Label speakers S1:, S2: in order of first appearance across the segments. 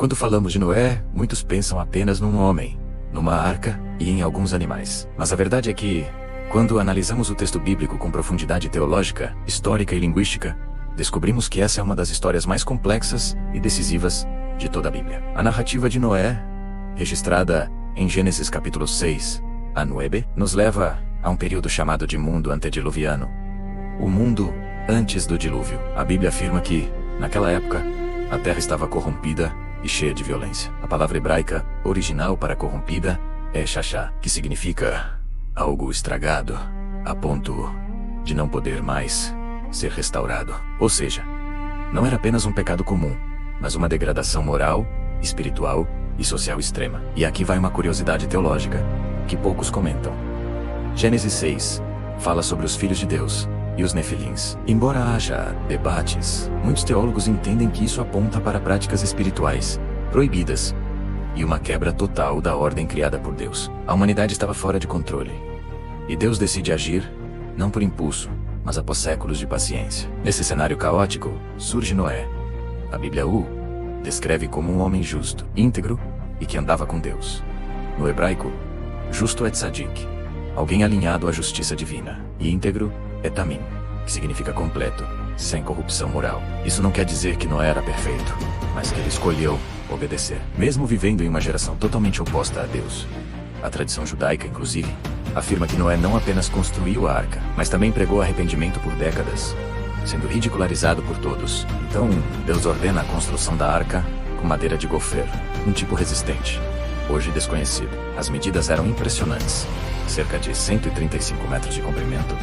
S1: Quando falamos de Noé, muitos pensam apenas num homem, numa arca e em alguns animais. Mas a verdade é que, quando analisamos o texto bíblico com profundidade teológica, histórica e linguística, descobrimos que essa é uma das histórias mais complexas e decisivas de toda a Bíblia. A narrativa de Noé, registrada em Gênesis capítulo 6, a 9, nos leva a um período chamado de mundo antediluviano. O mundo antes do dilúvio. A Bíblia afirma que, naquela época, a terra estava corrompida e cheia de violência. A palavra hebraica original para corrompida é shashá, que significa algo estragado, a ponto de não poder mais ser restaurado. Ou seja, não era apenas um pecado comum, mas uma degradação moral, espiritual e social extrema. E aqui vai uma curiosidade teológica, que poucos comentam. Gênesis 6 fala sobre os filhos de Deus e os nefilins. Embora haja debates, muitos teólogos entendem que isso aponta para práticas espirituais proibidas e uma quebra total da ordem criada por Deus. A humanidade estava fora de controle, e Deus decide agir, não por impulso, mas após séculos de paciência. Nesse cenário caótico, surge Noé. A Bíblia o descreve como um homem justo, íntegro e que andava com Deus. No hebraico, justo é tzadik, alguém alinhado à justiça divina, e íntegro é tamim, que significa completo, sem corrupção moral. Isso não quer dizer que Noé era perfeito, mas que ele escolheu obedecer, mesmo vivendo em uma geração totalmente oposta a Deus. A tradição judaica, inclusive, afirma que Noé não apenas construiu a arca, mas também pregou arrependimento por décadas, sendo ridicularizado por todos. Então, Deus ordena a construção da arca com madeira de gofer, um tipo resistente, hoje desconhecido. As medidas eram impressionantes, cerca de 135 metros de comprimento,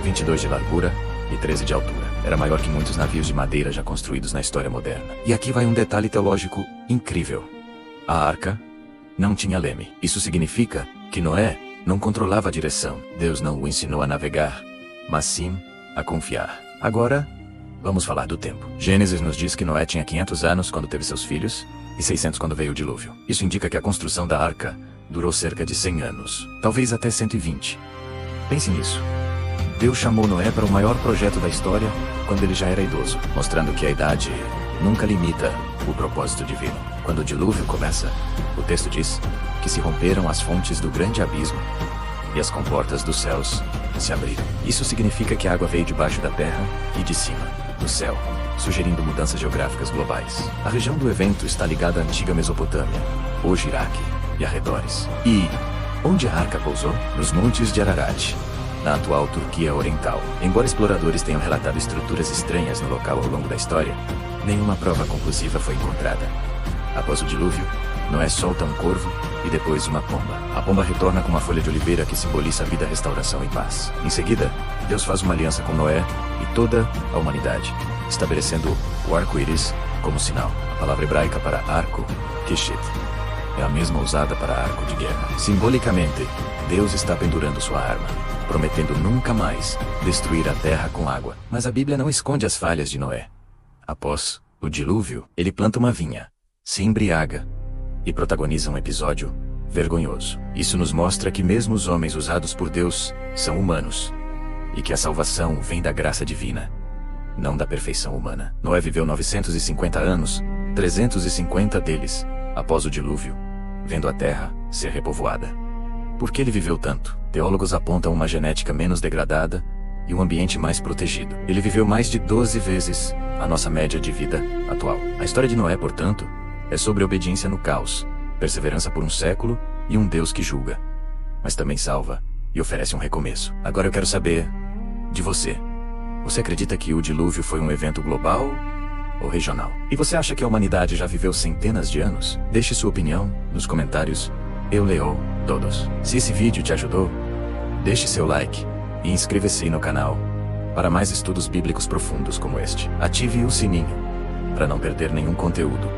S1: 22 de largura e 13 de altura. Era maior que muitos navios de madeira já construídos na história moderna. E aqui vai um detalhe teológico incrível. A arca não tinha leme. Isso significa que Noé não controlava a direção. Deus não o ensinou a navegar, mas sim a confiar. Agora, vamos falar do tempo. Gênesis nos diz que Noé tinha 500 anos quando teve seus filhos e 600 quando veio o dilúvio. Isso indica que a construção da arca durou cerca de 100 anos, talvez até 120. Pense nisso. Deus chamou Noé para o maior projeto da história quando ele já era idoso, mostrando que a idade nunca limita o propósito divino. Quando o dilúvio começa, o texto diz que se romperam as fontes do grande abismo e as comportas dos céus se abriram. Isso significa que a água veio debaixo da terra e de cima, do céu, sugerindo mudanças geográficas globais. A região do evento está ligada à antiga Mesopotâmia, hoje Iraque e arredores. E onde a arca pousou? Nos montes de Ararat, na atual Turquia Oriental. Embora exploradores tenham relatado estruturas estranhas no local ao longo da história, nenhuma prova conclusiva foi encontrada. Após o dilúvio, Noé solta um corvo e depois uma pomba. A pomba retorna com uma folha de oliveira que simboliza a vida, restauração e paz. Em seguida, Deus faz uma aliança com Noé e toda a humanidade, estabelecendo o arco-íris como sinal. A palavra hebraica para arco, keshet, é a mesma usada para arco de guerra. Simbolicamente, Deus está pendurando sua arma, prometendo nunca mais destruir a terra com água. Mas a Bíblia não esconde as falhas de Noé. Após o dilúvio, ele planta uma vinha, se embriaga e protagoniza um episódio vergonhoso. Isso nos mostra que mesmo os homens usados por Deus são humanos, e que a salvação vem da graça divina, não da perfeição humana. Noé viveu 950 anos, 350 deles após o dilúvio, vendo a terra ser repovoada. Por que ele viveu tanto? Teólogos apontam uma genética menos degradada e um ambiente mais protegido. Ele viveu mais de 12 vezes a nossa média de vida atual. A história de Noé, portanto, é sobre obediência no caos, perseverança por um século e um Deus que julga, mas também salva e oferece um recomeço. Agora eu quero saber de você. Você acredita que o dilúvio foi um evento global ou regional? E você acha que a humanidade já viveu centenas de anos? Deixe sua opinião nos comentários. Eu leio todos. Se esse vídeo te ajudou, deixe seu like e inscreva-se no canal para mais estudos bíblicos profundos como este. Ative o sininho para não perder nenhum conteúdo.